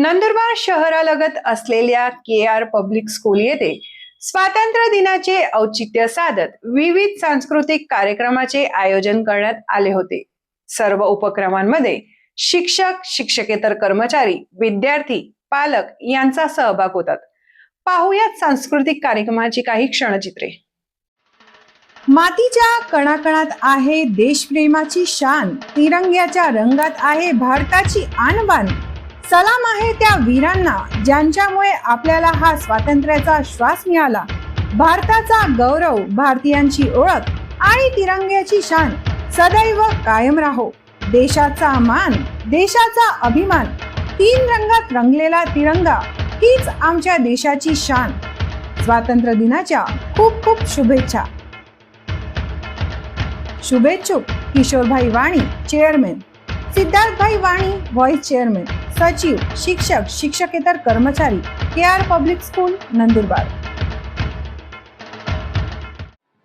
नंदुरबार शहरालगत असलेल्या KR. Public school येथे स्वातंत्र्य दिनाचे औचित्य साधत विविध सांस्कृतिक कार्यक्रमाचे आयोजन करण्यात आले होते। सर्व उपक्रमांमध्ये शिक्षक, शिक्षकेतर कर्मचारी, विद्यार्थी, पालक यांचा सहभाग होता। पाहुयात सांस्कृतिक कार्यक्रमाची काही क्षणचित्रे। मातीच्या कणाकणात आहे देशप्रेमाची शान, तिरंग्याच्या रंगात आहे भारताची आणबाण। सलाम आहे त्या वीरांना ज्यांच्यामुळे आपल्याला हा स्वातंत्र्याचा श्वास मिळाला। भारताचा गौरव, भारतीयांची ओळख आणि तिरंग्याची शान सदैव कायम राहो। देशाचा मान, देशाचा अभिमान, तीन रंगात रंगलेला तिरंगा हीच आमच्या देशाची शान। स्वातंत्र्य दिनाच्या खूप खूप शुभेच्छा। शुभेच्छुक किशोरभाई वाणी, चेअरमॅन, सिद्धार्थभाई वाणी, व्हाइस चेअरमॅन, सचिव, शिक्षक, शिक्षकेतर कर्मचारी, KR. Public school Nandurbar.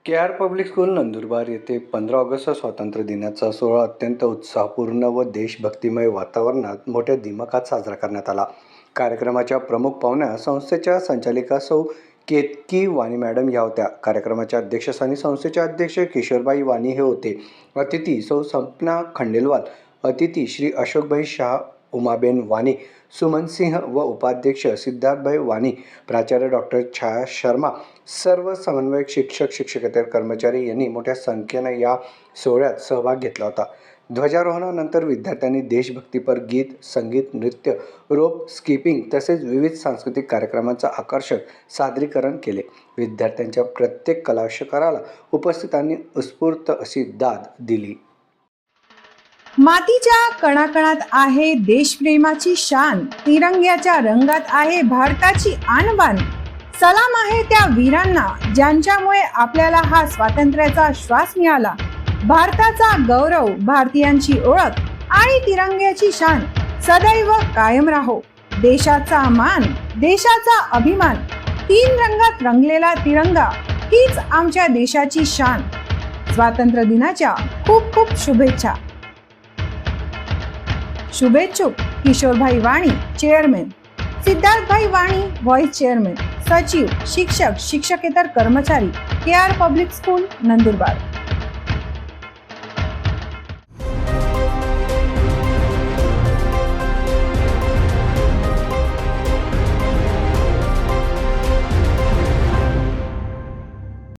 KR. Public school Nandurbar येथे 15 ऑगस्ट स्वातंत्र्य दिनाचा सोहळा अत्यंत उत्साहपूर्ण व देशभक्तिमय वातावरणात मोठ्या दिमाखात साजरा करण्यात आला। कार्यक्रमाच्या प्रमुख पाहुण्या संस्थेच्या संचालिका सौ केतकी वाणी मॅडम या होत्या। कार्यक्रमाच्या अध्यक्षस्थानी संस्थेचे अध्यक्ष किशोरभाई वाणी हे होते। अतिथी सौ सपना खंडेलवाल, अतिथी श्री अशोकभाई शाह, उमाबेन वाणी, सुमन सिंह व उपाध्यक्ष सिद्धार्थभाई वाणी, प्राचार्य डॉक्टर छाया शर्मा, सर्व समन्वयक, शिक्षक, शिक्षकेतर कर्मचारी यांनी मोठ्या संख्येने या सोहळ्यात सहभाग घेतला होता। ध्वजारोहणानंतर विद्यार्थ्यांनी देशभक्तीपर गीत, संगीत, नृत्य, रोप स्किपिंग तसेच विविध सांस्कृतिक कार्यक्रमांचं आकर्षक सादरीकरण केले। विद्यार्थ्यांच्या प्रत्येक कलाविष्काराला उपस्थितांनी उत्स्फूर्त अशी दाद दिली। मातीच्या कणाकणात आहे देशप्रेमाची शान, तिरंग्याच्या रंगात आहे भारताची आणबाण। सलाम आहे त्या वीरांना ज्यांच्यामुळे आपल्याला हा स्वातंत्र्याचा श्वास मिळाला। भारताचा गौरव, भारतीयांची ओळख आणि तिरंग्याची शान सदैव कायम राहो। देशाचा मान, देशाचा अभिमान, तीन रंगात रंगलेला तिरंगा हीच आमच्या देशाची शान। स्वातंत्र्य दिनाच्या खूप खूप शुभेच्छा। शुभेच्छुक किशोरभाई वाणी, चेअरमॅन, सिद्धार्थभाई वाणी, व्हाइस चेअरमॅन, सचिव, शिक्षक, शिक्षकेतर कर्मचारी, के.आर. Public school Nandurbar.